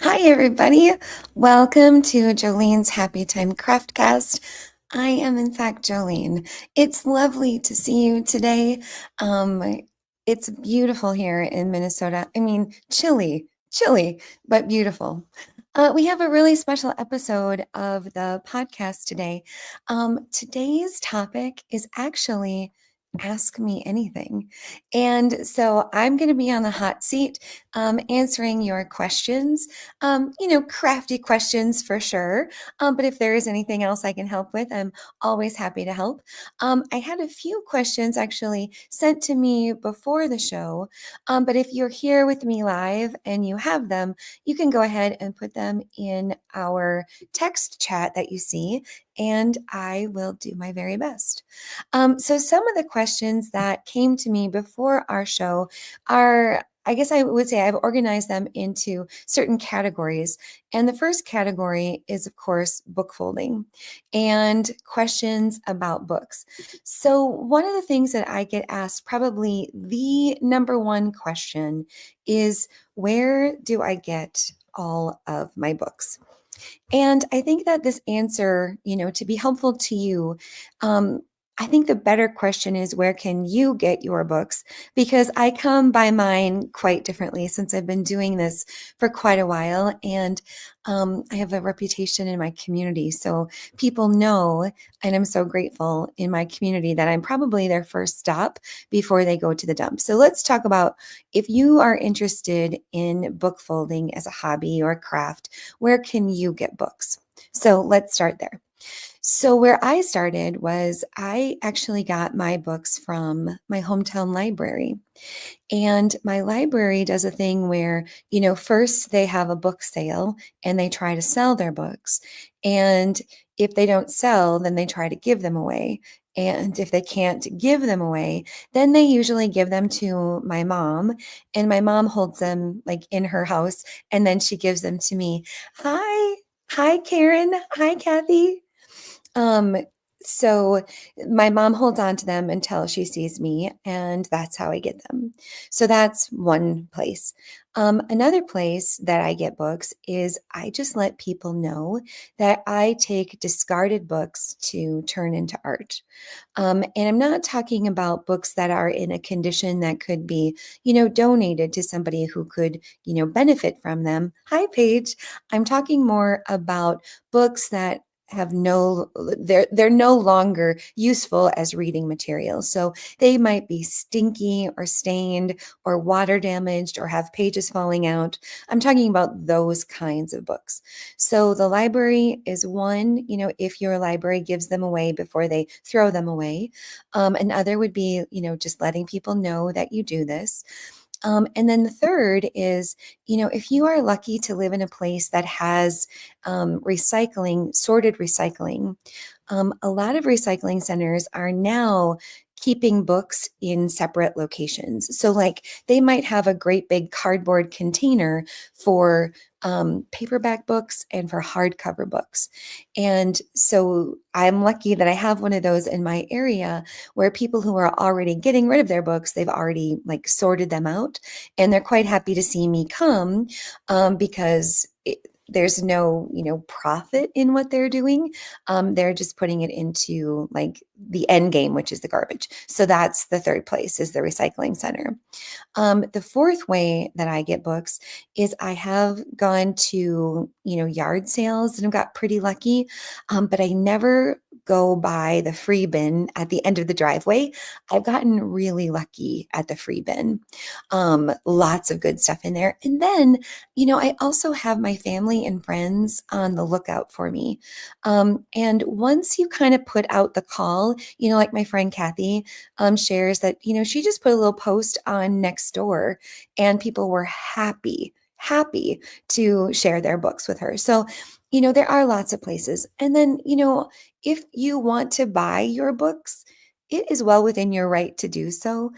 Hi, everybody. Welcome to Jolene's Happy Time Craftcast. I am, in fact, Joleen. It's lovely to see you today. It's beautiful here in Minnesota. I mean, chilly, but beautiful. We have a really special episode of the podcast today. Today's topic is actually Ask Me Anything. And so I'm going to be on the hot seat answering your questions. Crafty questions for sure. But if there is anything else I can help with, I'm always happy to help. I had a few questions actually sent to me before the show. But if you're here with me live and you have them, you can go ahead and put them in our text chat that you see, and I will do my very best. So, some of the questions that came to me before our show are, I guess I would say I've organized them into certain categories. And the first category is, of course, book folding and questions about books. So, one of the things that I get asked, probably the number one question, is where do I get all of my books? And I think that this answer, to be helpful to you, um, I think the better question is where can you get your books? Because I come by mine quite differently since I've been doing this for quite a while. And I have a reputation in my community. So people know, and I'm so grateful in my community that I'm probably their first stop before they go to the dump. So let's talk about if you are interested in book folding as a hobby or a craft, where can you get books? So let's start there. So, where I started was I actually got my books from my hometown library. And my library does a thing where, first they have a book sale and they try to sell their books. And if they don't sell, then they try to give them away. And if they can't give them away, then they usually give them to my mom. And my mom holds them like in her house. And then she gives them to me. Hi. Hi, Karen. Hi, Kathy. Um, so my mom holds on to them until she sees me, and that's how I get them. So that's one place. Another place that I get books is I just let people know that I take discarded books to turn into art. And I'm not talking about books that are in a condition that could be, donated to somebody who could, benefit from them. Hi, Paige. I'm talking more about books that have they're no longer useful as reading materials. So they might be stinky or stained or water damaged or have pages falling out. I'm talking about those kinds of books. So the library is one, if your library gives them away before they throw them away. Another would be, just letting people know that you do this. And then the third is, if you are lucky to live in a place that has recycling, sorted recycling, a lot of recycling centers are now keeping books in separate locations. So, like, they might have a great big cardboard container for paperback books and for hardcover books. And so I'm lucky that I have one of those in my area where people who are already getting rid of their books, they've already like sorted them out and they're quite happy to see me come because there's no, profit in what they're doing. They're just putting it into like the end game, which is the garbage. So that's the third place is the recycling center. The fourth way that I get books is I have gone to, yard sales and I've got pretty lucky, but I never go by the free bin at the end of the driveway. I've gotten really lucky at the free bin. Lots of good stuff in there. And then, I also have my family and friends on the lookout for me. And once you kind of put out the call, like my friend Kathy shares that, she just put a little post on next door and people were happy to share their books with her. So, there are lots of places. And then, if you want to buy your books, it is well within your right to do so.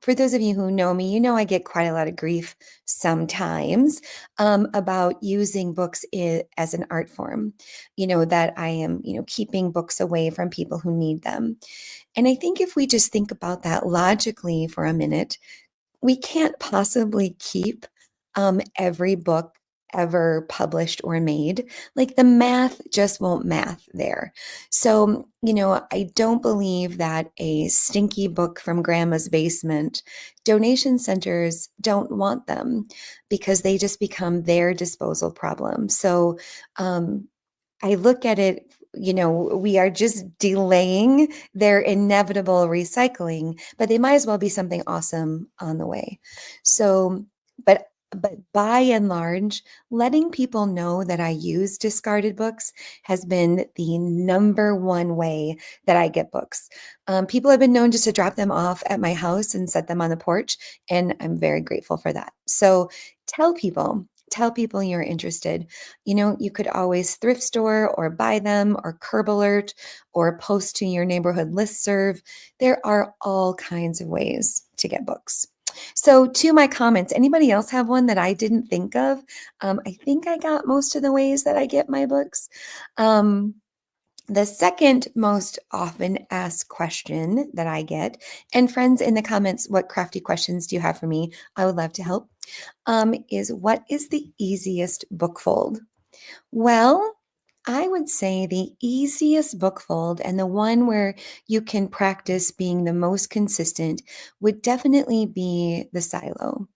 For those of you who know me, I get quite a lot of grief sometimes about using books as an art form, that I am, keeping books away from people who need them. And I think if we just think about that logically for a minute, we can't possibly keep every book ever published or made. Like the math just won't math there. So, I don't believe that a stinky book from grandma's basement, donation centers don't want them because they just become their disposal problem. So, I look at it, we are just delaying their inevitable recycling, but they might as well be something awesome on the way. So, but by and large, letting people know that I use discarded books has been the number one way that I get books. People have been known just to drop them off at my house and set them on the porch, and I'm very grateful for that. So tell people you're interested. You could always thrift store or buy them or curb alert or post to your neighborhood listserv. There are all kinds of ways to get books. So, to my comments, anybody else have one that I didn't think of? I think I got most of the ways that I get my books. Um, the second most often asked question that I get, and friends in the comments, what crafty questions do you have for me? I would love to help. Is what is the easiest book fold? Well, I would say the easiest book fold and the one where you can practice being the most consistent would definitely be the silo.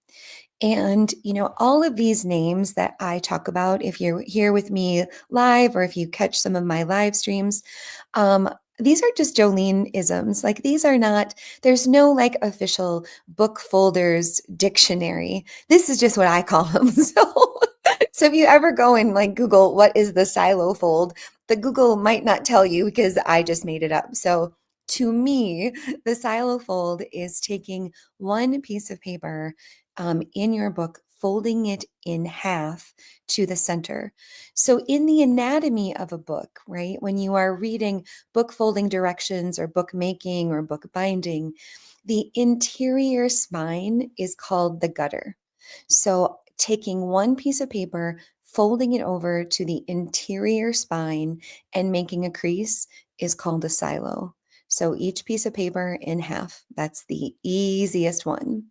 And, all of these names that I talk about, if you're here with me live or if you catch some of my live streams, um, these are just Jolene isms. Like these are not, there's no like official book folders dictionary. This is just what I call them. So if you ever go and like Google what is the silo fold, the Google might not tell you because I just made it up. So to me, the silo fold is taking one piece of paper in your book, folding it in half to the center. So, in the anatomy of a book, right, when you are reading book folding directions or book making or book binding, the interior spine is called the gutter. So, taking one piece of paper, folding it over to the interior spine, and making a crease is called a silo. So, each piece of paper in half. That's the easiest one.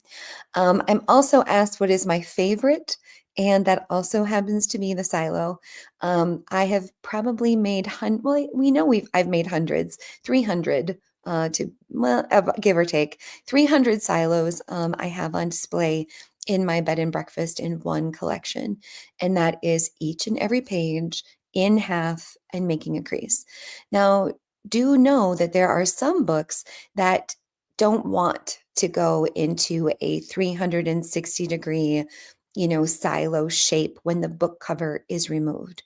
I'm also asked what is my favorite, and that also happens to be the silo. I have probably made well, we know I've made hundreds, 300 to well, give or take 300 silos. I have on display in my bed and breakfast in one collection, and that is each and every page in half and making a crease. Now, do know that there are some books that don't want to go into a 360-degree, silo shape when the book cover is removed.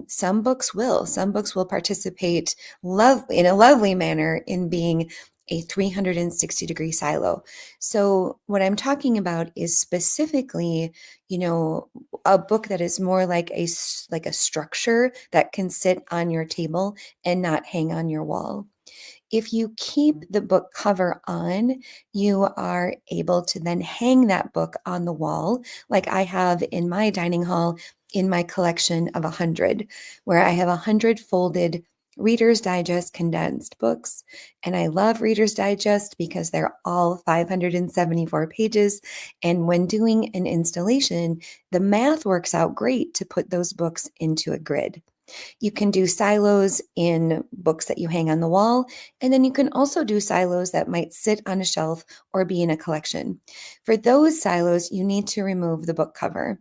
Some books will. Some books will participate in a lovely manner in being a 360-degree silo. So what I'm talking about is specifically, a book that is more like a structure that can sit on your table and not hang on your wall. If you keep the book cover on, you are able to then hang that book on the wall, like I have in my dining hall in my collection of 100, where I have 100 folded Reader's Digest condensed books. And I love Reader's Digest because they're all 574 pages. And when doing an installation, the math works out great to put those books into a grid. You can do silos in books that you hang on the wall, and then you can also do silos that might sit on a shelf or be in a collection. For those silos, you need to remove the book cover.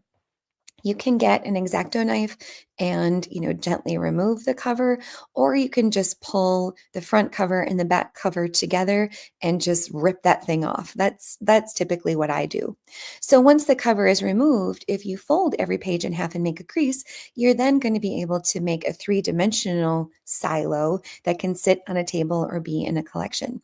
You can get an X-Acto knife and, gently remove the cover, or you can just pull the front cover and the back cover together and just rip that thing off. That's typically what I do. So once the cover is removed, if you fold every page in half and make a crease, you're then going to be able to make a three-dimensional silo that can sit on a table or be in a collection.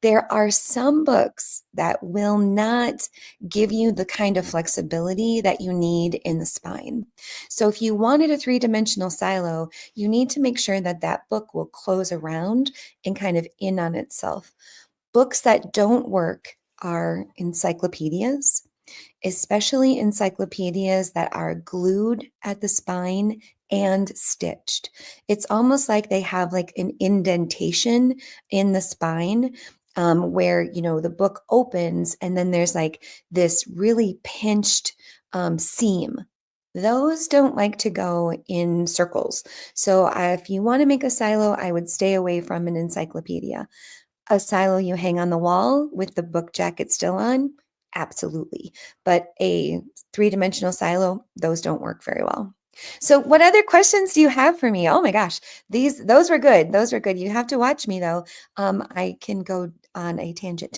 There are some books that will not give you the kind of flexibility that you need in the spine. So if you wanted a three-dimensional silo, you need to make sure that that book will close around and kind of in on itself. Books that don't work are encyclopedias, especially encyclopedias that are glued at the spine and stitched. It's almost like they have like an indentation in the spine, where the book opens and then there's like this really pinched seam. Those don't like to go in circles. So if you want to make a silo, I would stay away from an encyclopedia. A silo you hang on the wall with the book jacket still on, absolutely. But a three-dimensional silo, those don't work very well. So what other questions do you have for me? Oh my gosh, those were good. Those were good. You have to watch me though. I can go on a tangent.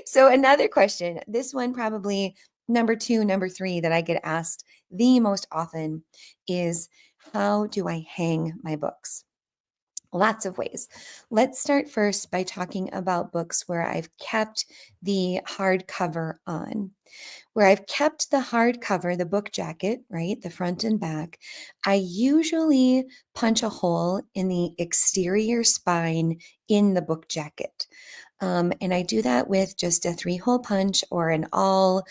So another question, this one probably number two, number three that I get asked the most often is, how do I hang my books? Lots of ways. Let's start first by talking about books where I've kept the hardcover on. Where I've kept the hardcover, the book jacket, right, the front and back, I usually punch a hole in the exterior spine in the book jacket. And I do that with just a 3-hole punch or an awl.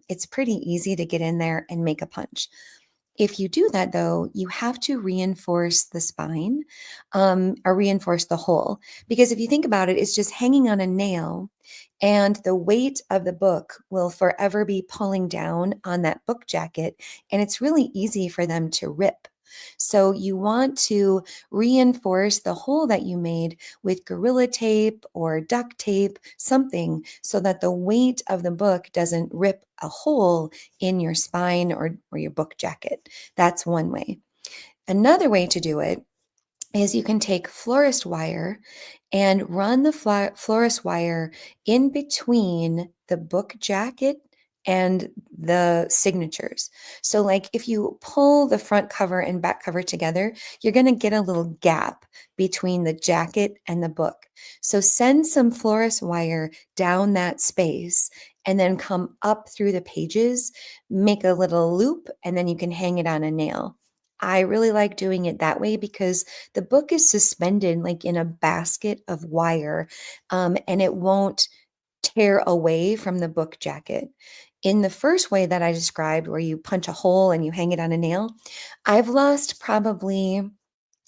It's pretty easy to get in there and make a punch. If you do that, though, you have to reinforce the spine, or reinforce the hole. Because if you think about it, it's just hanging on a nail, and the weight of the book will forever be pulling down on that book jacket, and it's really easy for them to rip. So you want to reinforce the hole that you made with Gorilla Tape or duct tape, something, so that the weight of the book doesn't rip a hole in your spine or your book jacket. That's one way. Another way to do it is you can take florist wire and run the florist wire in between the book jacket and the signatures. So like if you pull the front cover and back cover together, you're going to get a little gap between the jacket and the book. So send some florist wire down that space and then come up through the pages, make a little loop, and then you can hang it on a nail. I really like doing it that way because the book is suspended like in a basket of wire, and it won't tear away from the book jacket. In the first way that I described, where you punch a hole and you hang it on a nail, I've lost probably,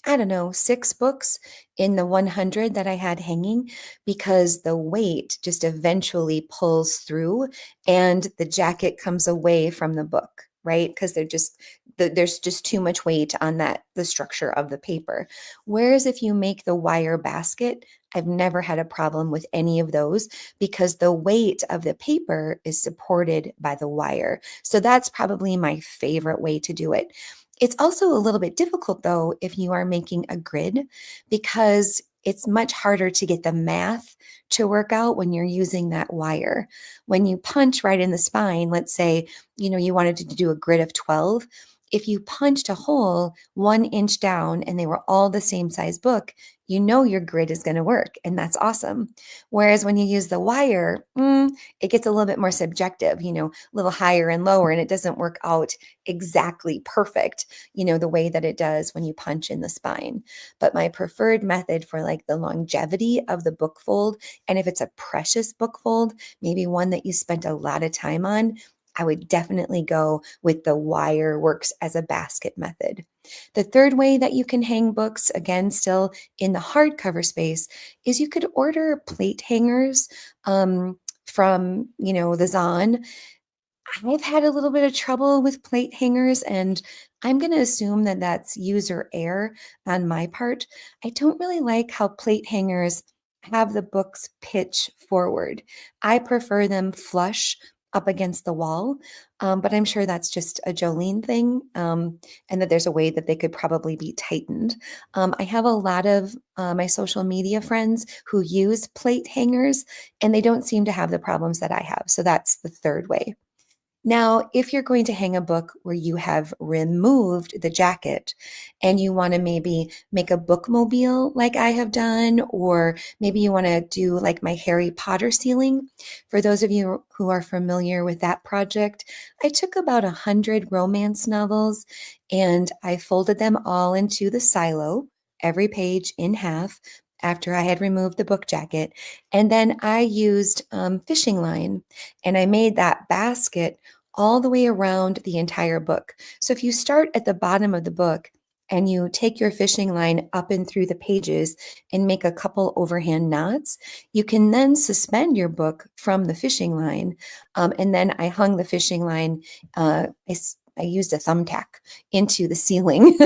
I don't know, 6 books in the 100 that I had hanging because the weight just eventually pulls through and the jacket comes away from the book, right? Because there's just too much weight on the structure of the paper. Whereas if you make the wire basket, I've never had a problem with any of those because the weight of the paper is supported by the wire. So that's probably my favorite way to do it. It's also a little bit difficult though if you are making a grid because it's much harder to get the math to work out when you're using that wire. When you punch right in the spine, let's say, you wanted to do a grid of 12. If you punched a hole 1 inch down and they were all the same size book, your grid is going to work, and that's awesome. Whereas when you use the wire, it gets a little bit more subjective, a little higher and lower, and it doesn't work out exactly perfect, the way that it does when you punch in the spine. But my preferred method for like the longevity of the book fold, and if it's a precious book fold, maybe one that you spent a lot of time on, I would definitely go with the wire works as a basket method. The third way that you can hang books, again, still in the hardcover space, is you could order plate hangers from, the Zon. I've had a little bit of trouble with plate hangers, and I'm going to assume that that's user error on my part. I don't really like how plate hangers have the books pitch forward. I prefer them flush up against the wall, but I'm sure that's just a Joleen thing, and that there's a way that they could probably be tightened. I have a lot of my social media friends who use plate hangers, and they don't seem to have the problems that I have. So that's the third way. Now, if you're going to hang a book where you have removed the jacket and you want to maybe make a bookmobile like I have done, or maybe you want to do like my Harry Potter ceiling, for those of you who are familiar with that project, I took about 100 romance novels and I folded them all into the silo, every page in half, after I had removed the book jacket. And then I used fishing line and I made that basket all the way around the entire book. So if you start at the bottom of the book and you take your fishing line up and through the pages and make a couple overhand knots, you can then suspend your book from the fishing line. And then I hung the fishing line, I used a thumbtack into the ceiling,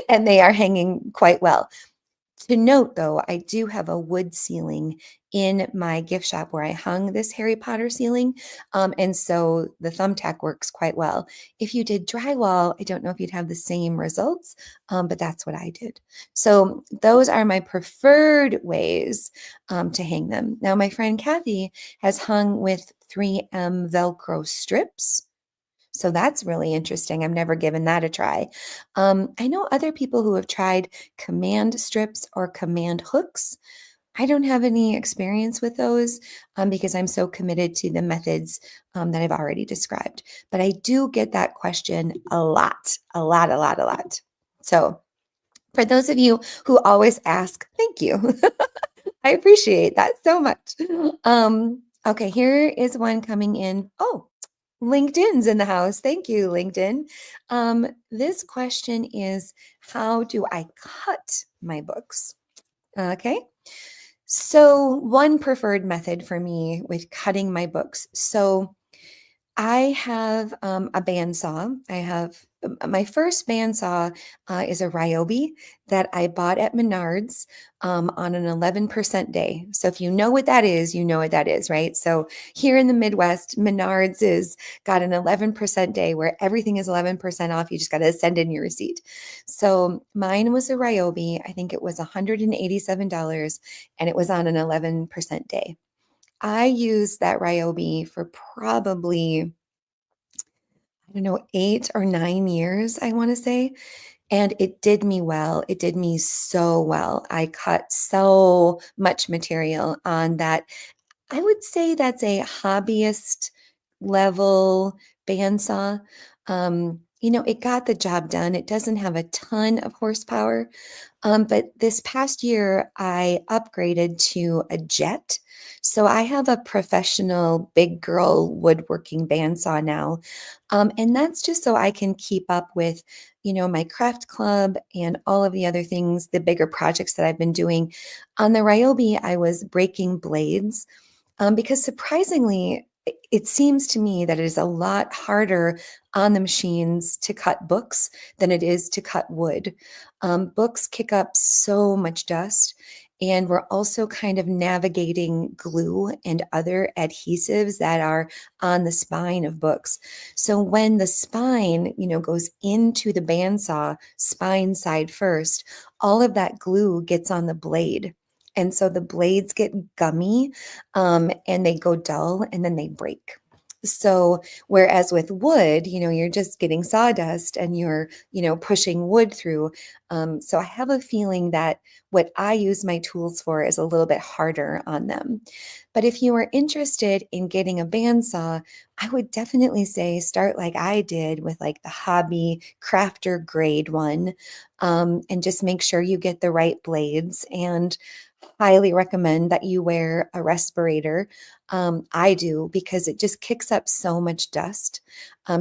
and they are hanging quite well. To note, though, I do have a wood ceiling in my gift shop where I hung this Harry Potter ceiling. And so the thumbtack works quite well. If you did drywall, I don't know if you'd have the same results, but that's what I did. So those are my preferred ways to hang them. Now, my friend Kathy has hung with 3M Velcro strips. So that's really interesting. I've never given that a try. I know other people who have tried command strips or command hooks. I don't have any experience with those because I'm so committed to the methods that I've already described. But I do get that question a lot, a lot, a lot, a lot. So for those of you who always ask, thank you. I appreciate that so much. Okay, here is one coming in. Oh, LinkedIn's in the house. Thank you, LinkedIn. This question is, how do I cut my books? Okay. So one preferred method for me with cutting my books. So I have a bandsaw. I have my first bandsaw is a Ryobi that I bought at Menards on an 11% day. So if you know what that is, you know what that is, right? So here in the Midwest, Menards is got an 11% day where everything is 11% off. You just got to send in your receipt. So mine was a Ryobi. I think it was $187 and it was on an 11% day. I used that Ryobi for probably, I don't know, 8 or 9 years, I want to say. And it did me well. It did me so well. I cut so much material on that. I would say that's a hobbyist level bandsaw. It got the job done. It doesn't have a ton of horsepower, but this past year, I upgraded to a jet. So I have a professional big girl woodworking bandsaw now. And that's just so I can keep up with, my craft club and all of the other things, the bigger projects that I've been doing. On the Ryobi, I was breaking blades because surprisingly, it seems to me that it is a lot harder on the machines to cut books than it is to cut wood. Books kick up so much dust, and we're also kind of navigating glue and other adhesives that are on the spine of books. So when the spine, goes into the bandsaw, spine side first, all of that glue gets on the blade. And so the blades get gummy and they go dull and then they break. So, whereas with wood, you're just getting sawdust and you're, pushing wood through. So, I have a feeling that what I use my tools for is a little bit harder on them. But if you are interested in getting a bandsaw, I would definitely say start like I did with like the hobby crafter grade one, and just make sure you get the right blades and highly recommend that you wear a respirator. I do because it just kicks up so much dust.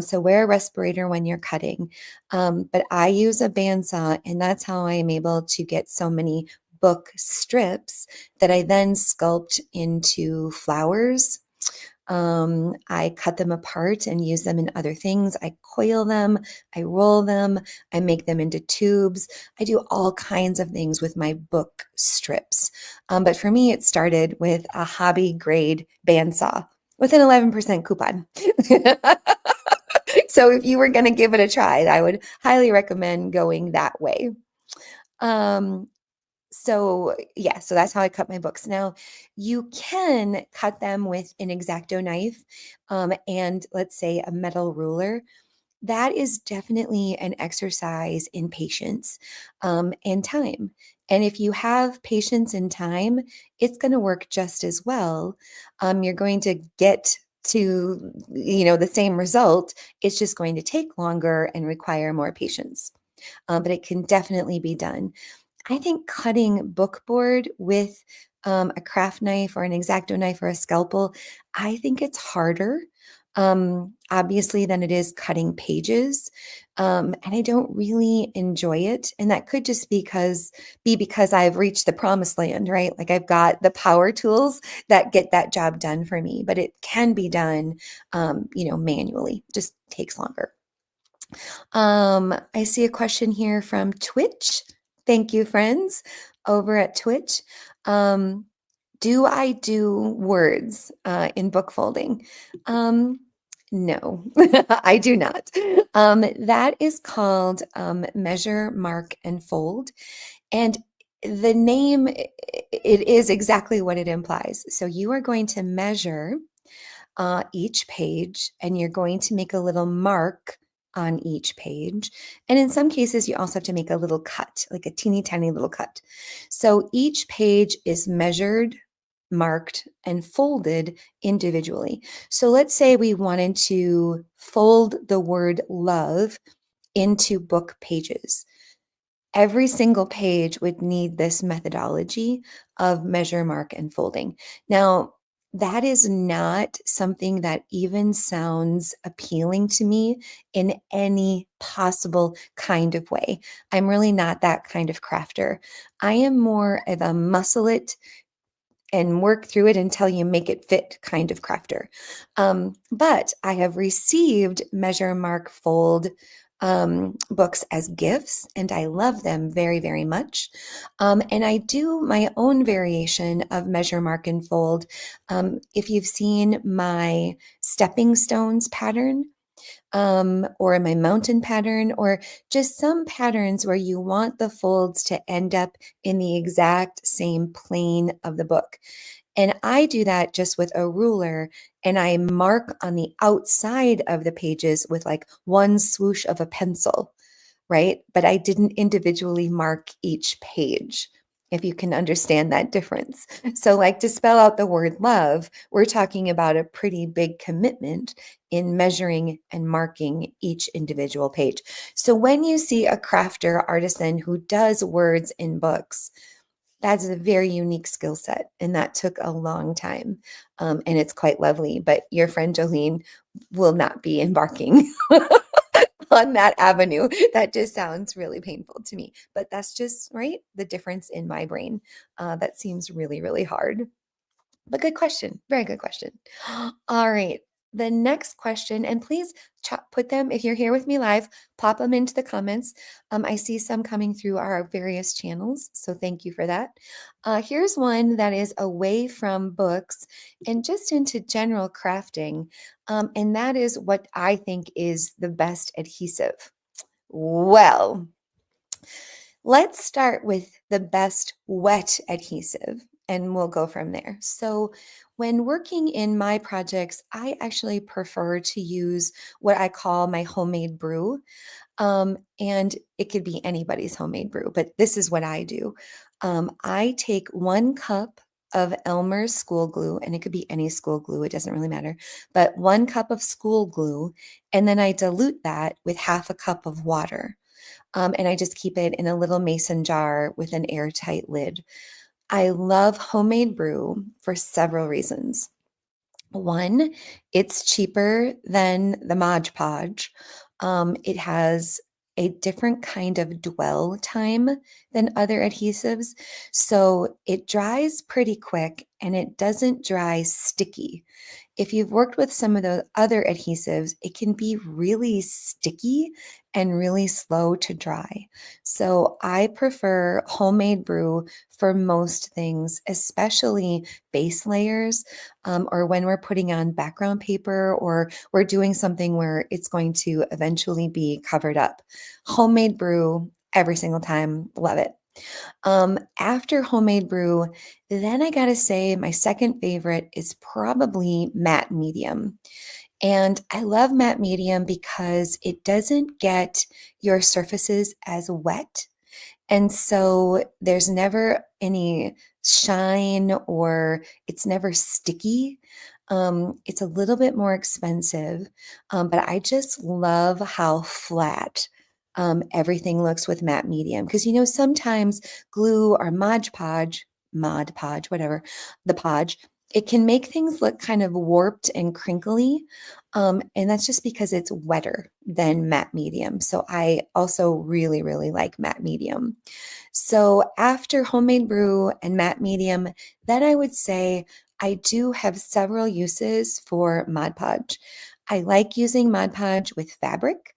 So wear a respirator when you're cutting. But I use a bandsaw, and that's how I am able to get so many book strips that I then sculpt into flowers. I cut them apart and use them in other things. I coil them, I roll them, I make them into tubes. I do all kinds of things with my book strips. But for me, it started with a hobby grade bandsaw with an 11% coupon. So if you were going to give it a try, I would highly recommend going that way. Um, so that's how I cut my books. Now, you can cut them with an X-Acto knife, and let's say a metal ruler. That is definitely an exercise in patience, and time. And if you have patience and time, it's going to work just as well. You're going to get to, the same result. It's just going to take longer and require more patience. But it can definitely be done. I think cutting bookboard with a craft knife or an X-Acto knife or a scalpel, I think it's harder. Obviously, then it is cutting pages. And I don't really enjoy it. And that could just be because I've reached the promised land, right? Like I've got the power tools that get that job done for me, but it can be done, manually, just takes longer. I see a question here from Twitch. Thank you, friends, over at Twitch. Um, do I do words in book folding? No, I do not. That is called measure, mark, and fold. And the name, it is exactly what it implies. So you are going to measure each page, and you're going to make a little mark on each page. And in some cases, you also have to make a little cut, like a teeny tiny little cut. So each page is measured, marked, and folded individually. So let's say we wanted to fold the word love into book pages. Every single page would need this methodology of measure, mark, and folding. Now, that is not something that even sounds appealing to me in any possible kind of way. I'm really not that kind of crafter. I am more of a muscle it and work through it until you make it fit kind of crafter. But I have received measure, mark, fold books as gifts, and I love them very, very much. And I do my own variation of measure, mark, and fold. If you've seen my stepping stones pattern, or my mountain pattern, or just some patterns where you want the folds to end up in the exact same plane of the book. And I do that just with a ruler, and I mark on the outside of the pages with like one swoosh of a pencil, right? But I didn't individually mark each page, if you can understand that difference. So, like to spell out the word love, we're talking about a pretty big commitment in measuring and marking each individual page. So, when you see a crafter artisan who does words in books, that's a very unique skill set, and that took a long time. And it's quite lovely, but your friend Joleen will not be embarking on that avenue. That just sounds really painful to me. But that's just, right, the difference in my brain. That seems really, really hard. But good question. Very good question. All right. The next question, and please put them, if you're here with me live, pop them into the comments. I see some coming through our various channels, so thank you for that. Here's one that is away from books and just into general crafting, and that is what I think is the best adhesive. Well, let's start with the best wet adhesive, and we'll go from there. So, when working in my projects, I actually prefer to use what I call my homemade brew. And it could be anybody's homemade brew, but this is what I do. I take 1 cup of Elmer's school glue, and it could be any school glue, it doesn't really matter, but 1 cup of school glue, and then I dilute that with half a cup of water. And I just keep it in a little mason jar with an airtight lid. I love homemade brew for several reasons. One, it's cheaper than the Mod Podge. It has a different kind of dwell time than other adhesives. So it dries pretty quick and it doesn't dry sticky. If you've worked with some of the other adhesives, it can be really sticky and really slow to dry. So I prefer homemade brew for most things, especially base layers, or when we're putting on background paper or we're doing something where it's going to eventually be covered up. Homemade brew every single time, love it. After homemade brew, then I gotta say my second favorite is probably matte medium. And I love matte medium because it doesn't get your surfaces as wet. And so there's never any shine or it's never sticky. It's a little bit more expensive, but I just love how flat everything looks with matte medium. Because, sometimes glue or Mod Podge, whatever, the Podge, it can make things look kind of warped and crinkly. And that's just because it's wetter than matte medium. So I also really, really like matte medium. So after homemade brew and matte medium, then I would say I do have several uses for Mod Podge. I like using Mod Podge with fabric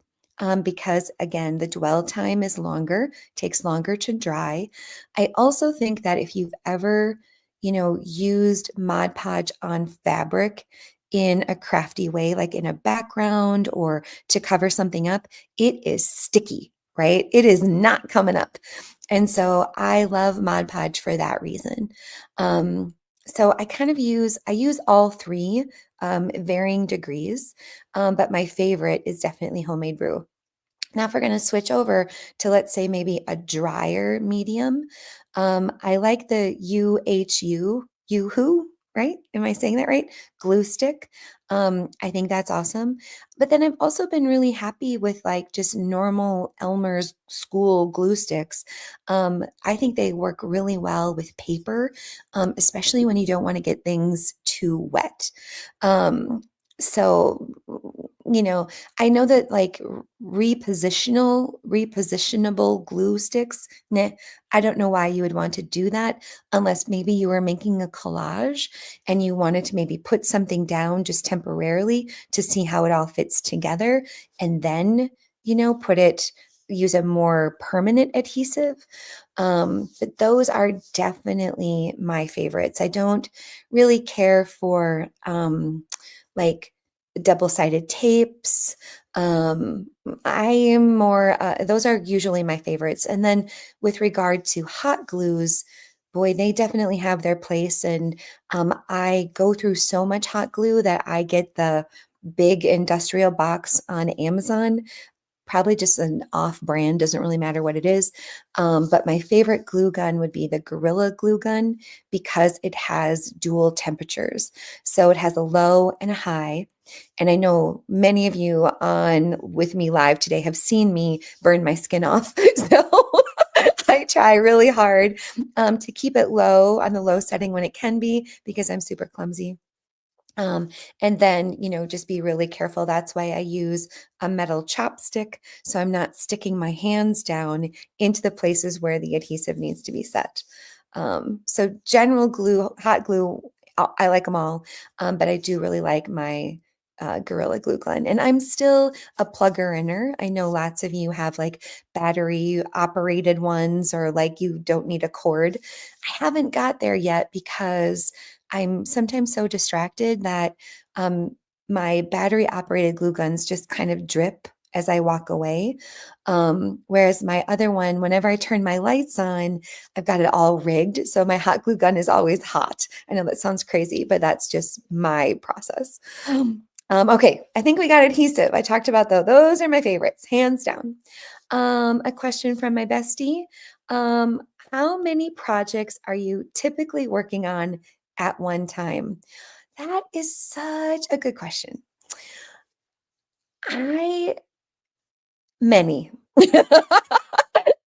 because, again, the dwell time is longer, takes longer to dry. I also think that if you've ever, used Mod Podge on fabric in a crafty way, like in a background or to cover something up, it is sticky, right? It is not coming up. And so I love Mod Podge for that reason. So I use all three, varying degrees, but my favorite is definitely homemade brew. Now, if we're going to switch over to, let's say, maybe a drier medium, I like the UHU, right? Am I saying that right? Glue stick. I think that's awesome. But then I've also been really happy with like just normal Elmer's school glue sticks. I think they work really well with paper, especially when you don't want to get things too wet. Um, so, you know, I know that like repositionable glue sticks, nah, I don't know why you would want to do that unless maybe you were making a collage and you wanted to maybe put something down just temporarily to see how it all fits together and then, use a more permanent adhesive. But those are definitely my favorites. I don't really care for like double-sided tapes. Um, I am more, those are usually my favorites. And then with regard to hot glues, boy, they definitely have their place. And I go through so much hot glue that I get the big industrial box on Amazon, probably just an off brand, doesn't really matter what it is. But my favorite glue gun would be the Gorilla glue gun because it has dual temperatures. So it has a low and a high. And I know many of you on with me live today have seen me burn my skin off. So I try really hard to keep it low on the low setting when it can be because I'm super clumsy. Um, and then, just be really careful. That's why I use a metal chopstick. So I'm not sticking my hands down into the places where the adhesive needs to be set. So general glue, hot glue, I like them all. But I do really like my Gorilla Glue Gun. And I'm still a plugger inner. I know lots of you have like battery operated ones or like you don't need a cord. I haven't got there yet because I'm sometimes so distracted that um, my battery operated glue guns just kind of drip as I walk away. Whereas my other one, whenever I turn my lights on, I've got it all rigged. So my hot glue gun is always hot. I know that sounds crazy, but that's just my process. Okay, I think we got adhesive. I talked about those are my favorites, hands down. A question from my bestie. Um, how many projects are you typically working on at one time? That is such a good question. I Many.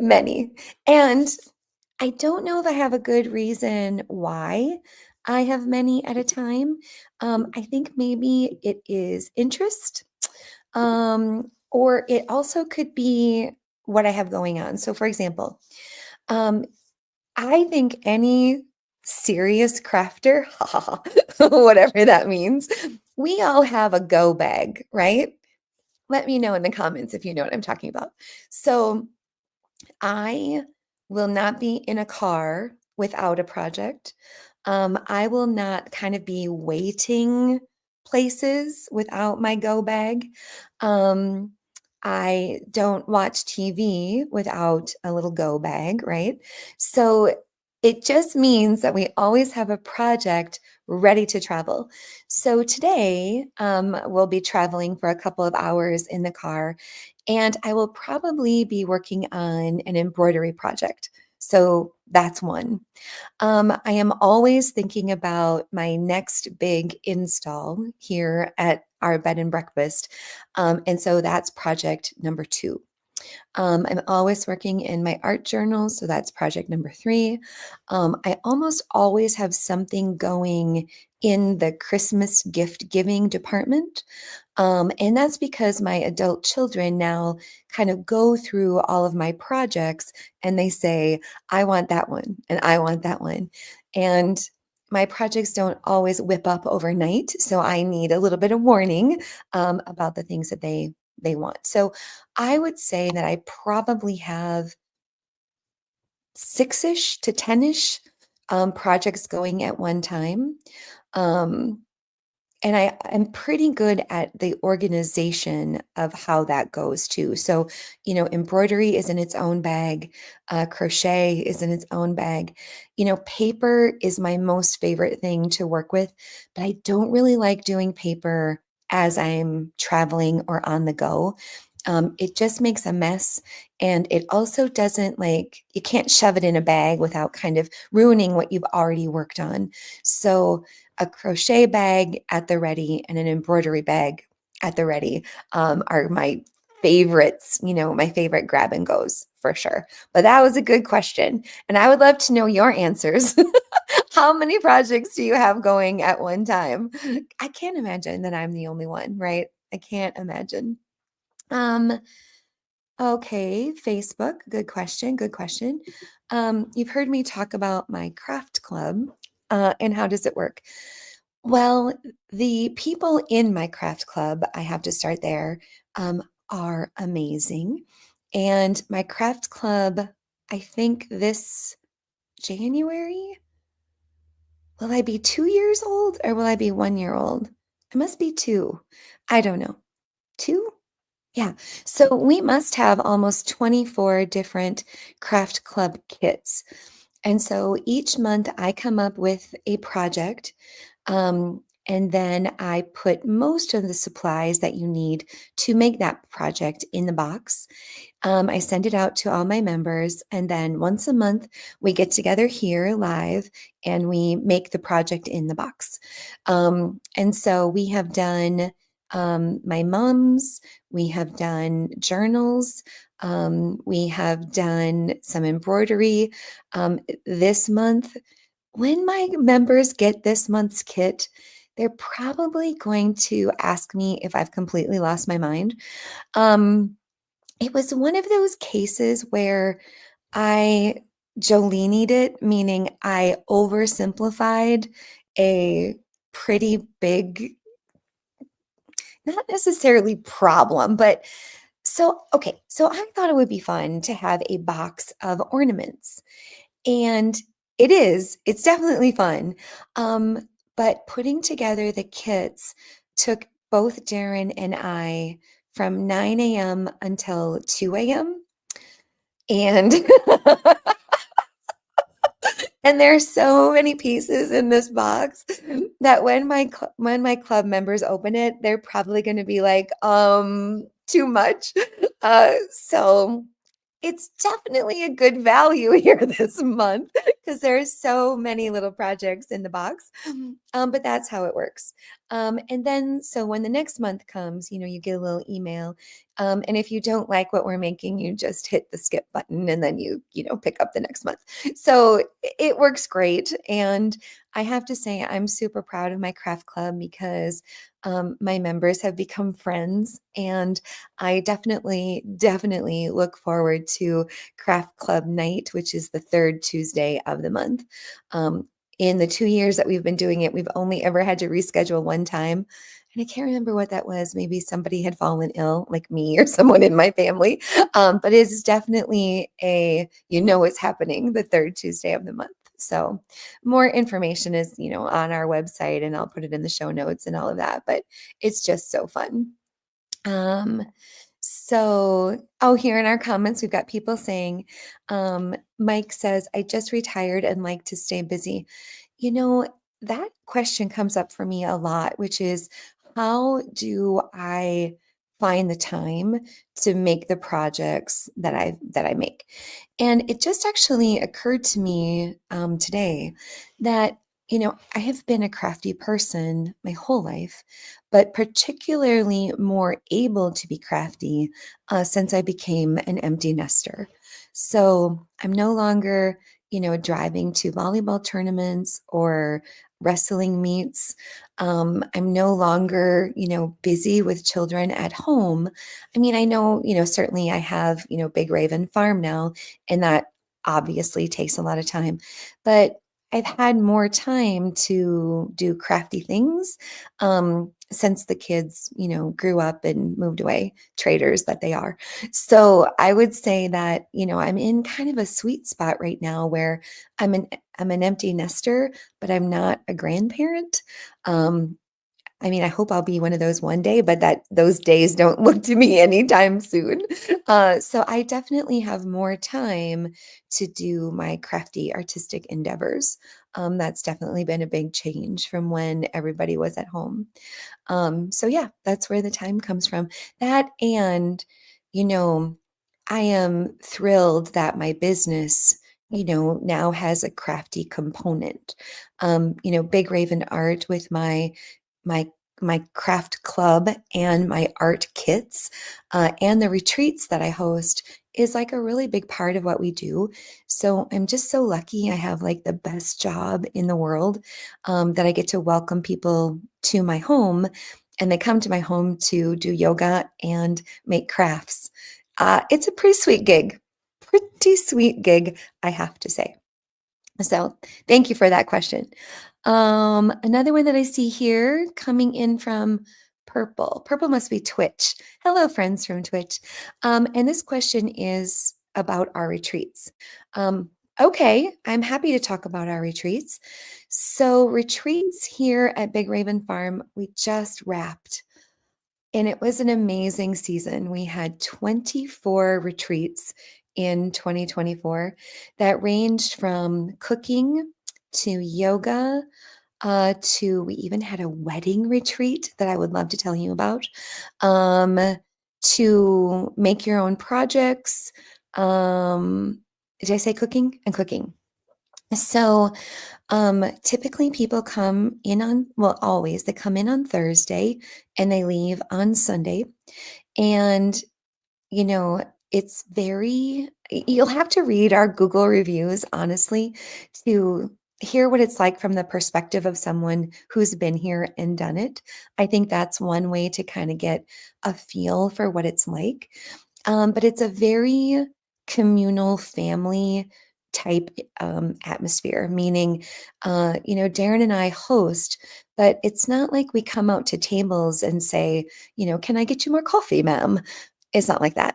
Many. And I don't know if I have a good reason why I have many at a time. I think maybe it is interest, or it also could be what I have going on. So, for example, um, I think any serious crafter, whatever that means, we all have a go bag, right? Let me know in the comments if you know what I'm talking about. So I will not be in a car without a project. I will not kind of be waiting places without my go bag. Um, I don't watch TV without a little go bag, right? So it just means that we always have a project ready to travel. So today, we'll be traveling for a couple of hours in the car, and I will probably be working on an embroidery project. So that's one. I am always thinking about my next big install here at our bed and breakfast. And so that's project number two. I'm always working in my art journal, so that's project number three. I almost always have something going in the Christmas gift giving department. And that's because my adult children now kind of go through all of my projects and they say, I want that one and I want that one. And my projects don't always whip up overnight. So I need a little bit of warning about the things that they want. So I would say that I probably have 6-ish to 10-ish projects going at one time. Um, and I'm pretty good at the organization of how that goes too. So, embroidery is in its own bag, crochet is in its own bag. Paper is my most favorite thing to work with, but I don't really like doing paper as I'm traveling or on the go. It just makes a mess. And it also doesn't you can't shove it in a bag without kind of ruining what you've already worked on. So, a crochet bag at the ready and an embroidery bag at the ready are my favorites, my favorite grab and goes for sure. But that was a good question. And I would love to know your answers. How many projects do you have going at one time? I can't imagine that I'm the only one, right? I can't imagine. Um, okay, Facebook, good question, good question. You've heard me talk about my craft club, and how does it work? Well, the people in my craft club, I have to start there, are amazing. And my craft club, I think this January, will I be 2 years old or will I be 1 year old? I must be two. I don't know. Two? Yeah. So we must have almost 24 different craft club kits. And so each month I come up with a project. And then I put most of the supplies that you need to make that project in the box. I send it out to all my members. And then once a month, we get together here live and we make the project in the box. And so we have done my mom's, we have done journals, we have done some embroidery. This month, when my members get this month's kit, they're probably going to ask me if I've completely lost my mind. Um, it was one of those cases where I Jolenied it, meaning I oversimplified a pretty big, not necessarily problem, but okay, so I thought it would be fun to have a box of ornaments. And it's definitely fun. But putting together the kits took both Darren and I from 9 a.m. until 2 a.m. And and there's so many pieces in this box that when my club members open it, they're probably going to be like, too much. So it's definitely a good value here this month because there's so many little projects in the box. But that's how it works. And then, so when the next month comes, you get a little email. And if you don't like what we're making, you just hit the skip button and then you pick up the next month. So it works great. And I have to say, I'm super proud of my craft club because my members have become friends, and I definitely look forward to Craft Club Night, which is the third Tuesday of the month. In the 2 years that we've been doing it, we've only ever had to reschedule one time. And I can't remember what that was. Maybe somebody had fallen ill, like me or someone in my family. But it's definitely it's happening the third Tuesday of the month. So more information is, on our website, and I'll put it in the show notes and all of that. But it's just so fun. Um, here in our comments, we've got people saying, Mike says, I just retired and like to stay busy. You know, that question comes up for me a lot, which is, how do I find the time to make the projects that I make? And it just actually occurred to me today that I have been a crafty person my whole life, but particularly more able to be crafty since I became an empty nester. So I'm no longer driving to volleyball tournaments or wrestling meets. I'm no longer, busy with children at home. I mean, I know, certainly I have, Big Raven Farm now, and that obviously takes a lot of time, but I've had more time to do crafty things since the kids, grew up and moved away, traders that they are. So I would say that, I'm in kind of a sweet spot right now where I'm an I'm an empty nester, but I'm not a grandparent. Um, I mean, I hope I'll be one of those one day, but that those days don't look to me anytime soon. So I definitely have more time to do my crafty artistic endeavors. That's definitely been a big change from when everybody was at home. So yeah, that's where the time comes from. That and, you know, I am thrilled that my business, now has a crafty component. Big Raven Art with my my craft club and my art kits and the retreats that I host is like a really big part of what we do. So I'm just so lucky I have like the best job in the world that I get to welcome people to my home, and they come to my home to do yoga and make crafts. It's a pretty sweet gig. Pretty sweet gig, I have to say. So thank you for that question. Another one that I see here coming in from Purple. Purple must be Twitch. Hello, friends from Twitch. And this question is about our retreats. Okay, I'm happy to talk about our retreats. So, retreats here at Big Raven Farm, we just wrapped, and it was an amazing season. We had 24 retreats in 2024 that ranged from cooking to yoga we even had a wedding retreat that I would love to tell you about, um, to make your own projects. Did I say cooking? And cooking. So typically people come in on, well, always, they come in on Thursday and they leave on Sunday. And you know, it's very, you'll have to read our Google reviews, honestly, to hear what it's like from the perspective of someone who's been here and done it. I think that's one way to kind of get a feel for what it's like. But it's a very communal family type atmosphere, meaning, Darren and I host, but it's not like we come out to tables and say, can I get you more coffee, ma'am? It's not like that.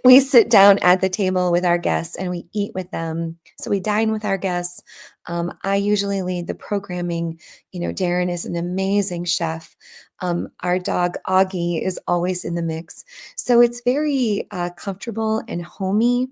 We sit down at the table with our guests and we eat with them. So we dine with our guests. I usually lead the programming. Darren is an amazing chef. Our dog Augie is always in the mix. So it's very comfortable and homey.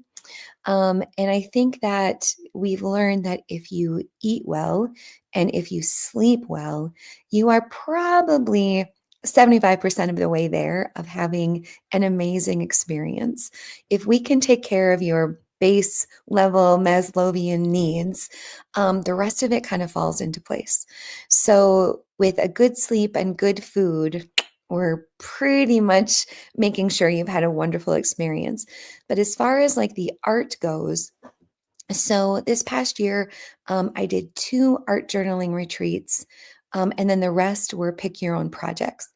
And I think that we've learned that if you eat well and if you sleep well, you are probably 75% of the way there of having an amazing experience. If we can take care of your base level Maslowian needs, the rest of it kind of falls into place. So, with a good sleep and good food, we're pretty much making sure you've had a wonderful experience. But as far as like the art goes, so this past year, I did two art journaling retreats, and then the rest were pick your own projects.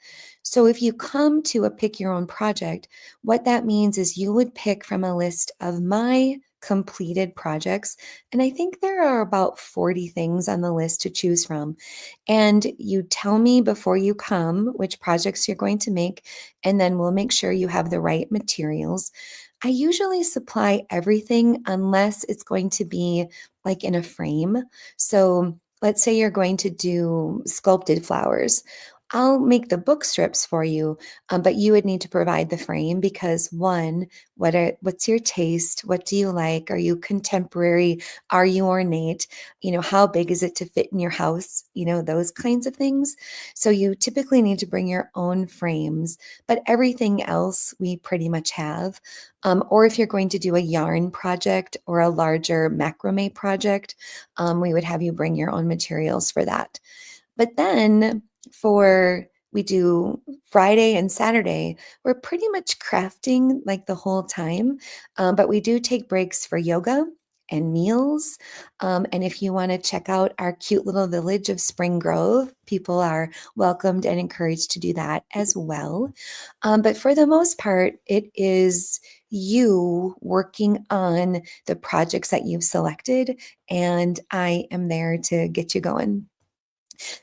So if you come to a pick your own project, what that means is you would pick from a list of my completed projects. And I think there are about 40 things on the list to choose from. And you tell me before you come which projects you're going to make, and then we'll make sure you have the right materials. I usually supply everything unless it's going to be like in a frame. So let's say you're going to do sculpted flowers. I'll make the book strips for you, but you would need to provide the frame because one, what's your taste? What do you like? Are you contemporary? Are you ornate? How big is it to fit in your house? Those kinds of things. So you typically need to bring your own frames, but everything else we pretty much have. Or if you're going to do a yarn project or a larger macrame project, we would have you bring your own materials for that. But then we do Friday and Saturday, we're pretty much crafting like the whole time. But we do take breaks for yoga and meals. And if you want to check out our cute little village of Spring Grove, people are welcomed and encouraged to do that as well. But for the most part, it is you working on the projects that you've selected, and I am there to get you going.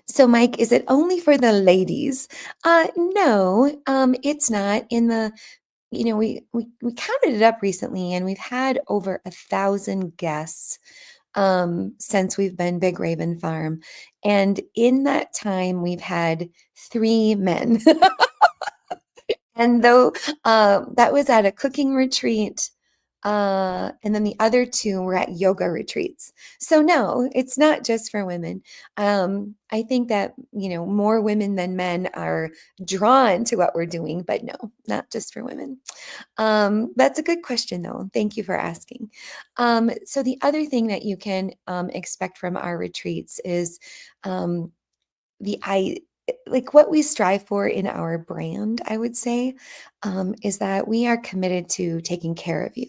So, Mike, is it only for the ladies? No, it's not. We counted it up recently, and we've had over 1,000 guests since we've been Big Raven Farm, and in that time, we've had 3 men. And though that was at a cooking retreat, and then the other 2 were at yoga retreats. So no, it's not just for women. I think that, more women than men are drawn to what we're doing, but no, not just for women. That's a good question, though. Thank you for asking. So the other thing that you can expect from our retreats is um, the I like what we strive for in our brand, I would say, is that we are committed to taking care of you.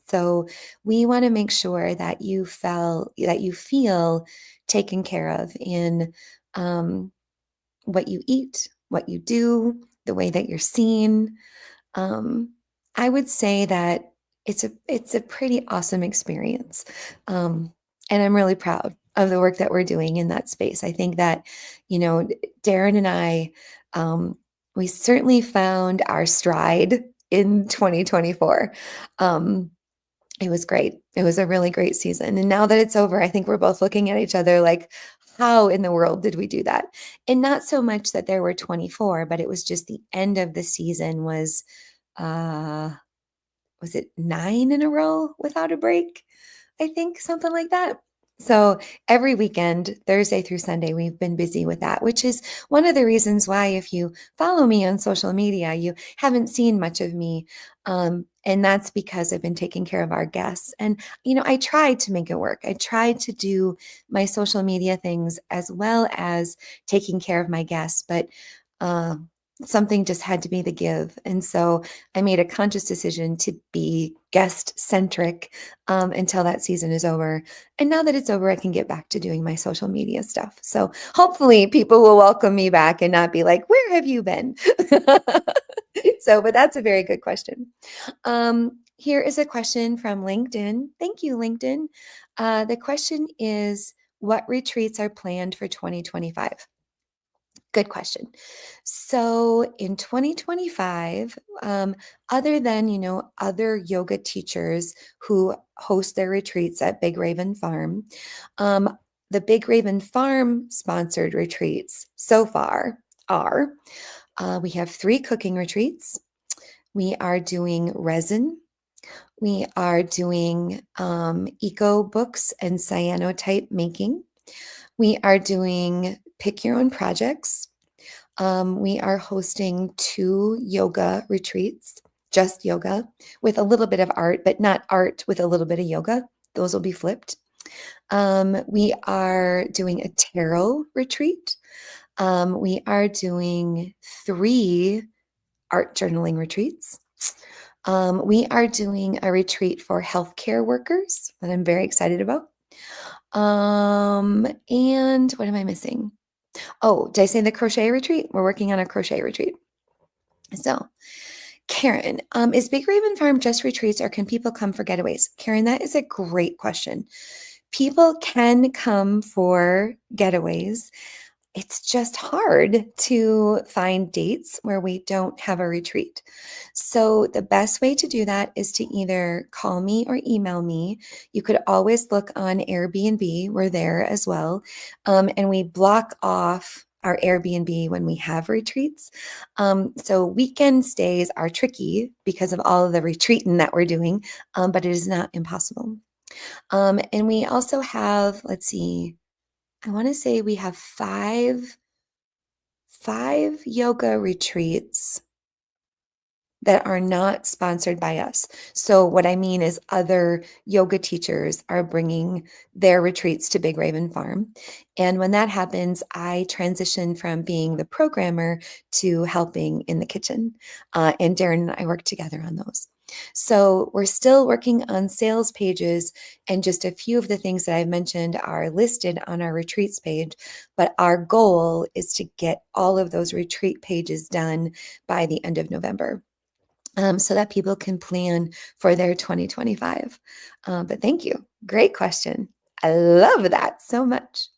So we want to make sure that you feel taken care of in um, what you eat, what you do, the way that you're seen. Um, I would say that it's a pretty awesome experience. Um, and I'm really proud of the work that we're doing in that space. I think that, Darren and I, we certainly found our stride in 2024. Um, it was great. It was a really great season. And now that it's over, I think we're both looking at each other like, how in the world did we do that? And not so much that there were 24, but it was just the end of the season uh was it 9 in a row without a break? I think something like that. So every weekend, Thursday through Sunday, we've been busy with that, which is one of the reasons why, if you follow me on social media, you haven't seen much of me. And that's because I've been taking care of our guests. And, I tried to make it work. I tried to do my social media things as well as taking care of my guests, but uh, something just had to be the give. And so I made a conscious decision to be guest centric until that season is over. And now that it's over, I can get back to doing my social media stuff. So hopefully people will welcome me back and not be like, where have you been? But that's a very good question. Here is a question from LinkedIn. Thank you, LinkedIn. The question is, what retreats are planned for 2025? Good question. So in 2025, other than, other yoga teachers who host their retreats at Big Raven Farm, um, the Big Raven Farm sponsored retreats so far are we have 3 cooking retreats. We are doing resin. We are doing eco books and cyanotype making. We are doing pick your own projects. We are hosting 2 yoga retreats, just yoga, with a little bit of art, but not art with a little bit of yoga. Those will be flipped. We are doing a tarot retreat. We are doing 3 art journaling retreats. We are doing a retreat for healthcare workers that I'm very excited about. And what am I missing? Oh, did I say the crochet retreat? We're working on a crochet retreat. So, Karen, is Big Raven Farm just retreats or can people come for getaways? Karen, that is a great question. People can come for getaways. It's just hard to find dates where we don't have a retreat. So the best way to do that is to either call me or email me. You could always look on Airbnb. We're there as well. And we block off our Airbnb when we have retreats. So weekend stays are tricky because of all of the retreating that we're doing, but it is not impossible. And we also have, let's see, I want to say we have five yoga retreats that are not sponsored by us. So what I mean is other yoga teachers are bringing their retreats to Big Raven Farm. And when that happens, I transition from being the programmer to helping in the kitchen. And Darren and I work together on those. So we're still working on sales pages, and just a few of the things that I've mentioned are listed on our retreats page. But our goal is to get all of those retreat pages done by the end of November, so that people can plan for their 2025. But thank you. Great question. I love that so much.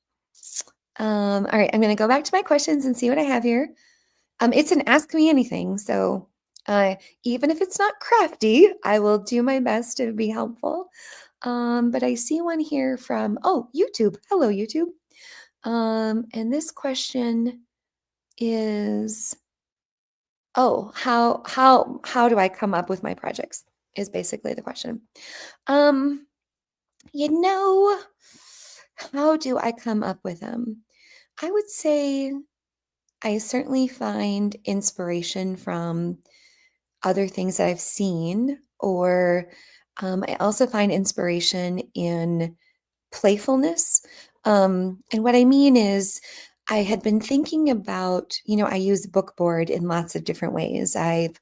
All right, I'm going to go back to my questions and see what I have here. It's an ask me anything. So even if it's not crafty, I will do my best to be helpful. But I see one here from, YouTube. Hello, YouTube. And this question is, how do I come up with my projects is basically the question. Um, you know, how do I come up with them? I would say I certainly find inspiration from other things that I've seen, or I also find inspiration in playfulness. And what I mean is, I had been thinking about, I use bookboard in lots of different ways. I've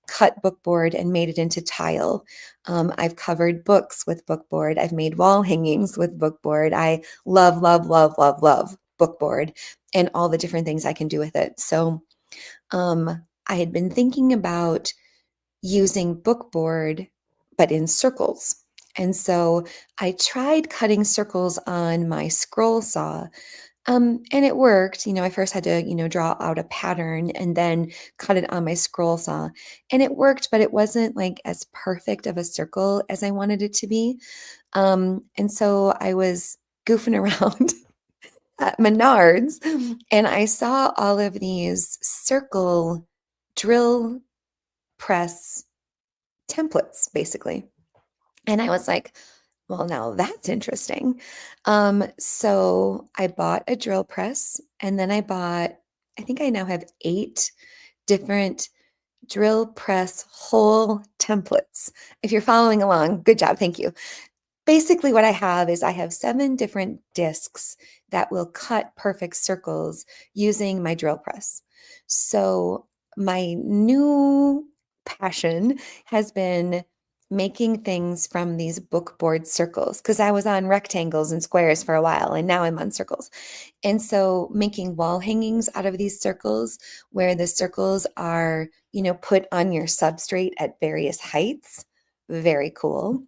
cut bookboard and made it into tile. I've covered books with bookboard. I've made wall hangings with bookboard. I love, love, love, love, love bookboard and all the different things I can do with it. So I had been thinking about using bookboard, but in circles. And so I tried cutting circles on my scroll saw, and it worked. I first had to, draw out a pattern and then cut it on my scroll saw. And it worked, but it wasn't like as perfect of a circle as I wanted it to be. And so I was goofing around at Menards, and I saw all of these circle drill press templates, basically. And I was like, well, now that's interesting. So I bought a drill press, and then I think I now have 8 different drill press hole templates. If you're following along, good job. Thank you. Basically, what I have is I have 7 different discs that will cut perfect circles using my drill press. So my new passion has been making things from these bookboard circles, because I was on rectangles and squares for a while, and now I'm on circles. And so making wall hangings out of these circles, where the circles are, put on your substrate at various heights. Very cool.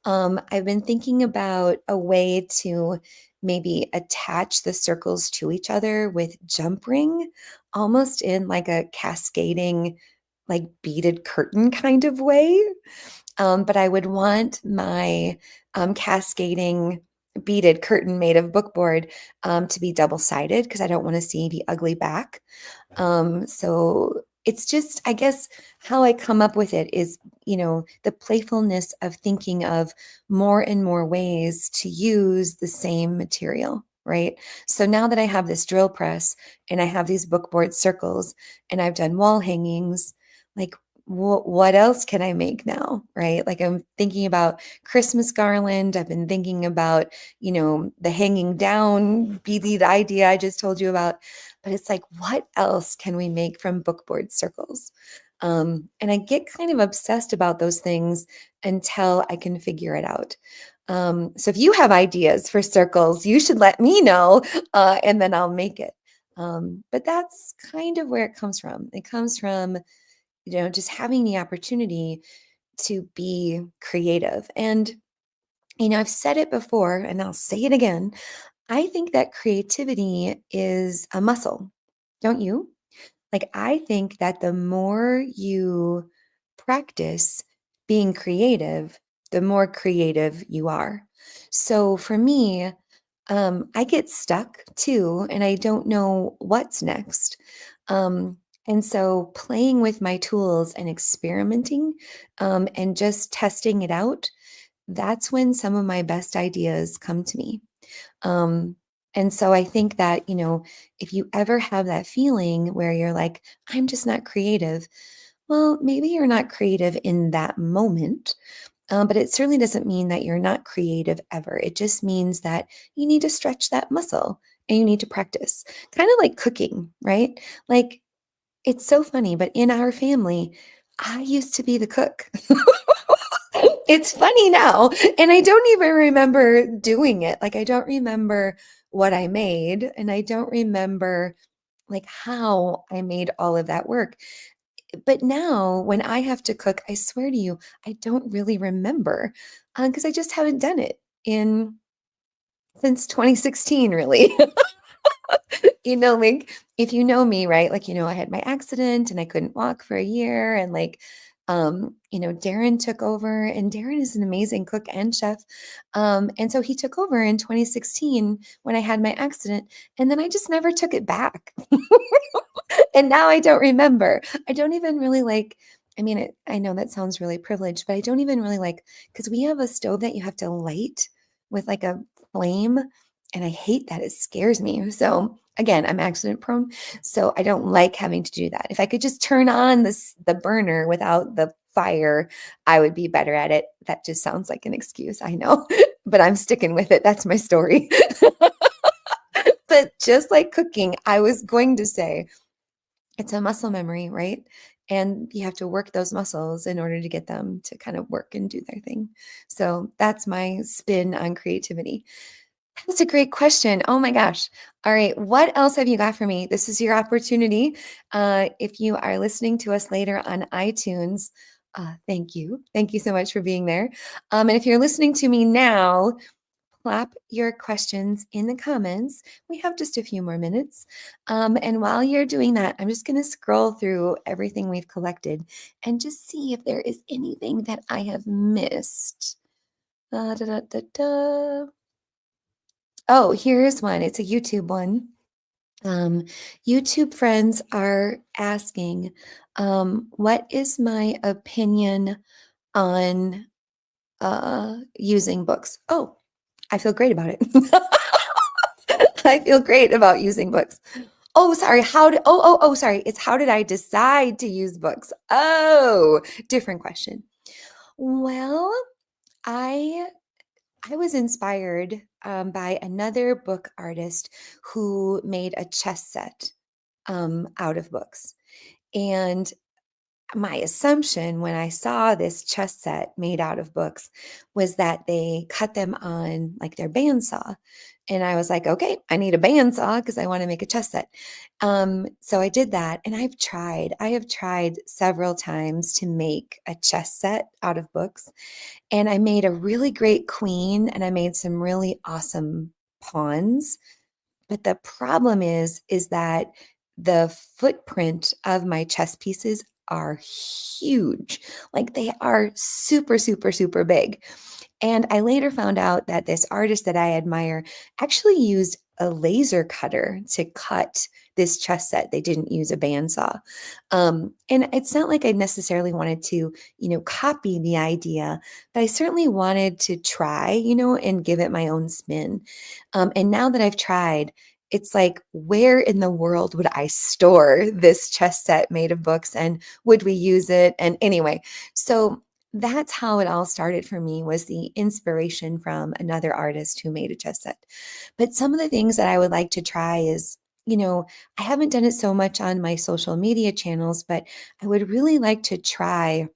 I've been thinking about a way to maybe attach the circles to each other with jump ring, almost in like a cascading, like beaded curtain kind of way. But I would want my cascading beaded curtain made of bookboard to be double-sided, because I don't want to see the ugly back. So it's just, I guess, how I come up with it is, the playfulness of thinking of more and more ways to use the same material, right? So now that I have this drill press and I have these bookboard circles and I've done wall hangings, like, what else can I make now, right? Like, I'm thinking about Christmas garland. I've been thinking about, the hanging down beaded idea I just told you about. But it's like, what else can we make from bookboard circles? And I get kind of obsessed about those things until I can figure it out. So if you have ideas for circles, you should let me know, and then I'll make it. But that's kind of where it comes from. It comes from, just having the opportunity to be creative. And, I've said it before and I'll say it again. I think that creativity is a muscle, don't you? Like, I think that the more you practice being creative, the more creative you are. So for me, I get stuck too, and I don't know what's next. And so playing with my tools and experimenting, and just testing it out, that's when some of my best ideas come to me. Um, and so I think that, if you ever have that feeling where you're like, I'm just not creative, Well, maybe you're not creative in that moment, but it certainly doesn't mean that you're not creative ever. It just means that you need to stretch that muscle and you need to practice. Kind of like cooking, right? Like it's so funny, but in our family, I used to be the cook. It's funny now, and I don't even remember doing it. Like I don't remember what I made, and I don't remember like how I made all of that work. But now when I have to cook, I swear to you, I don't really remember because I just haven't done it in since 2016, really. Like if you know me, right? Like, I had my accident and I couldn't walk for a year. And like, Darren took over, and Darren is an amazing cook and chef. And so he took over in 2016 when I had my accident. And then I just never took it back. And now I don't remember. I don't even really like, I mean, I know that sounds really privileged, but I don't even really like, because we have a stove that you have to light with like a flame. And I hate that. It scares me. So again, I'm accident prone. So I don't like having to do that. If I could just turn on the burner without the fire, I would be better at it. That just sounds like an excuse. I know, but I'm sticking with it. That's my story. But just like cooking, I was going to say, it's a muscle memory, right? And you have to work those muscles in order to get them to kind of work and do their thing. So that's my spin on creativity. That's a great question. Oh my gosh. All right. What else have you got for me? This is your opportunity. If you are listening to us later on iTunes, thank you. Thank you so much for being there. And if you're listening to me now, plop your questions in the comments. We have just a few more minutes. And while you're doing that, I'm just going to scroll through everything we've collected and just see if there is anything that I have missed. Da, da, da, da. Oh, here's one. It's a YouTube one. YouTube friends are asking, what is my opinion on using books? Oh, I feel great about it. I feel great about using books. Oh, sorry. Sorry. It's how did I decide to use books? Oh, different question. Well, I I was inspired by another book artist who made a chess set out of books. And my assumption when I saw this chess set made out of books was that they cut them on like their bandsaw. And I was like, okay, I need a bandsaw because I want to make a chess set. So I did that. And I have tried several times to make a chess set out of books. And I made a really great queen and I made some really awesome pawns. But the problem is that the footprint of my chess pieces are huge. Like they are super, super, super big. And I later found out that this artist that I admire actually used a laser cutter to cut this chess set. They didn't use a bandsaw. And it's not like I necessarily wanted to, copy the idea, but I certainly wanted to try, and give it my own spin. And now that I've tried, it's like, where in the world would I store this chess set made of books and would we use it? And anyway, so that's how it all started for me was the inspiration from another artist who made a chess set. But some of the things that I would like to try is, I haven't done it so much on my social media channels, but I would really like to try.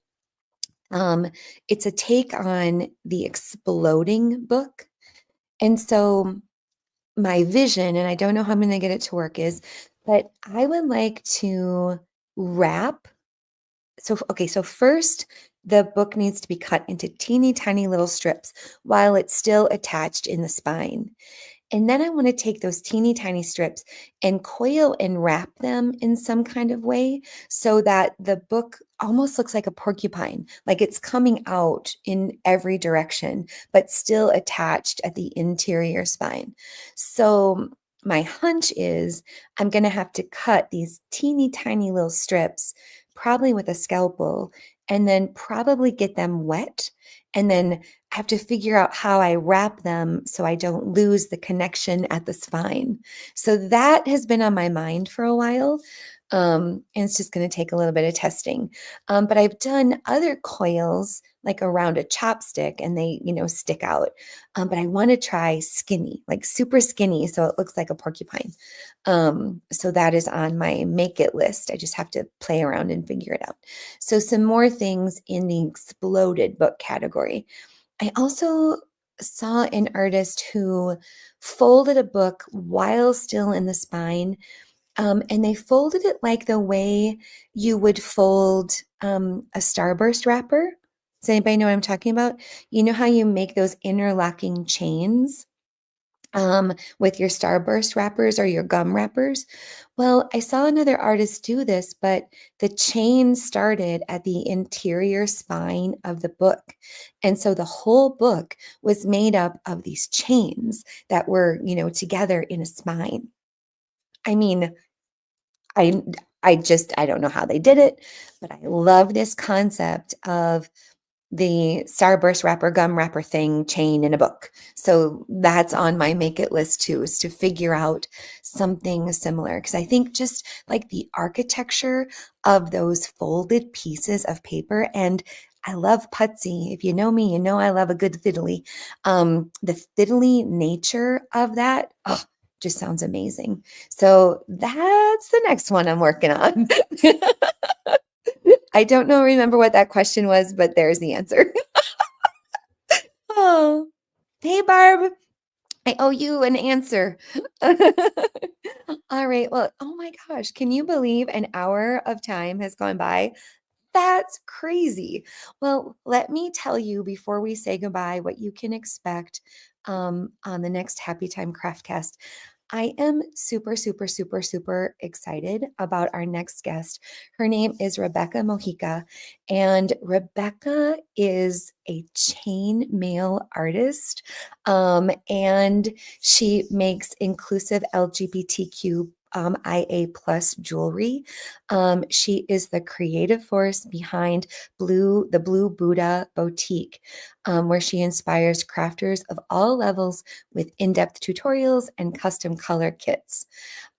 It's a take on the exploding book. And so my vision, and I don't know how I'm going to get it to work, is but I would like to wrap. So, okay, so first, the book needs to be cut into teeny tiny little strips while it's still attached in the spine. And then I want to take those teeny tiny strips and coil and wrap them in some kind of way so that the book almost looks like a porcupine, like it's coming out in every direction, but still attached at the interior spine. So my hunch is I'm going to have to cut these teeny tiny little strips, probably with a scalpel, and then probably get them wet. And then I have to figure out how I wrap them so I don't lose the connection at the spine. So that has been on my mind for a while. And it's just going to take a little bit of testing. But I've done other coils like around a chopstick and they, stick out. But I want to try skinny, like super skinny, so it looks like a porcupine. So that is on my make it list. I just have to play around and figure it out. So some more things in the exploded book category. I also saw an artist who folded a book while still in the spine, and they folded it like the way you would fold a starburst wrapper. Does anybody know what I'm talking about? You know how you make those interlocking chains with your starburst wrappers or your gum wrappers? Well, I saw another artist do this, but the chain started at the interior spine of the book. And so the whole book was made up of these chains that were, together in a spine. I mean, I I don't know how they did it, but I love this concept of the starburst wrapper, gum wrapper thing chain in a book. So that's on my make it list too, is to figure out something similar. Because I think just like the architecture of those folded pieces of paper, and I love putsy. If you know me, you know I love a good fiddly. The fiddly nature of that, oh, just sounds amazing. So that's the next one I'm working on. I don't know, remember what that question was, but there's the answer. Oh, hey, Barb, I owe you an answer. All right. Well, oh my gosh, can you believe an hour of time has gone by? That's crazy. Well, let me tell you before we say goodbye what you can expect on the next Happy Time Craftcast. I am super, super, super, super excited about our next guest. Her name is Rebecca Mojica, and Rebecca is a chain mail artist, and she makes inclusive LGBTQ IA plus jewelry. She is the creative force behind the Blue Buddha Boutique, where she inspires crafters of all levels with in-depth tutorials and custom color kits.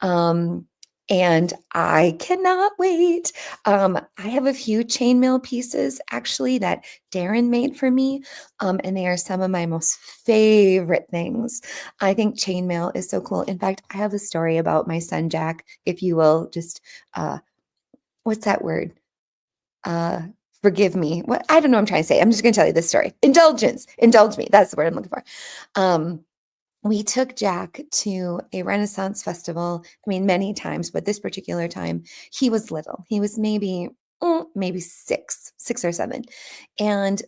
Um, and I cannot wait. I have a few chainmail pieces actually that Darren made for me, and they are some of my most favorite things. I think chainmail is so cool. In fact, I have a story about my son Jack, if you will, just what's that word? Uh, Forgive me. What I don't know what I'm trying to say. I'm just going to tell you this story. Indulgence. Indulge me. That's the word I'm looking for. Um, we took Jack to a Renaissance festival. I mean, many times, but this particular time, he was little. He was maybe six or seven. And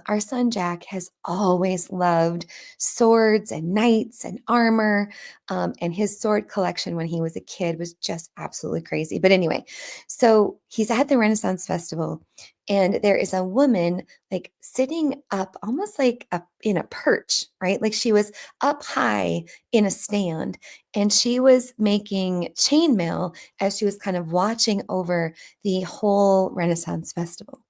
our son Jack has always loved swords and knights and armor. And his sword collection when he was a kid was just absolutely crazy. But anyway, so he's at the Renaissance Festival, and there is a woman like sitting up almost like in a perch, right? Like she was up high in a stand, and she was making chainmail as she was kind of watching over the whole Renaissance Festival.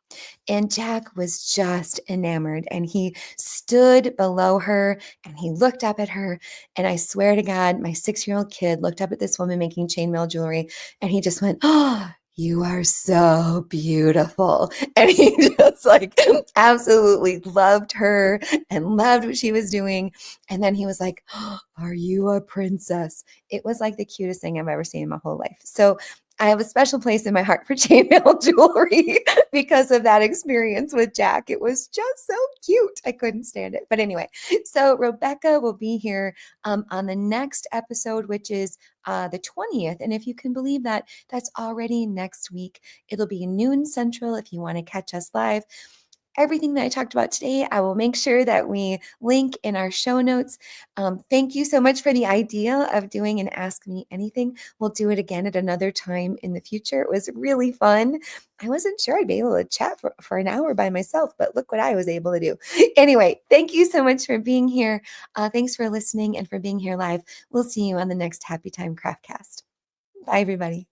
And Jack was just enamored, and he stood below her and he looked up at her. And I swear to God, my 6-year-old kid looked up at this woman making chainmail jewelry, and he just went, "Oh, you are so beautiful." And he just like absolutely loved her and loved what she was doing. And then he was like, "Oh, are you a princess?" It was like the cutest thing I've ever seen in my whole life. So I have a special place in my heart for chainmail jewelry because of that experience with Jack. It was just so cute. I couldn't stand it. But anyway, so Rebecca will be here on the next episode, which is the 20th. And if you can believe that, that's already next week. It'll be noon central if you want to catch us live. Everything that I talked about today, I will make sure that we link in our show notes. Thank you so much for the idea of doing an Ask Me Anything. We'll do it again at another time in the future. It was really fun. I wasn't sure I'd be able to chat for an hour by myself, but look what I was able to do. Anyway, thank you so much for being here. Thanks for listening and for being here live. We'll see you on the next Happy Time Craftcast. Bye, everybody.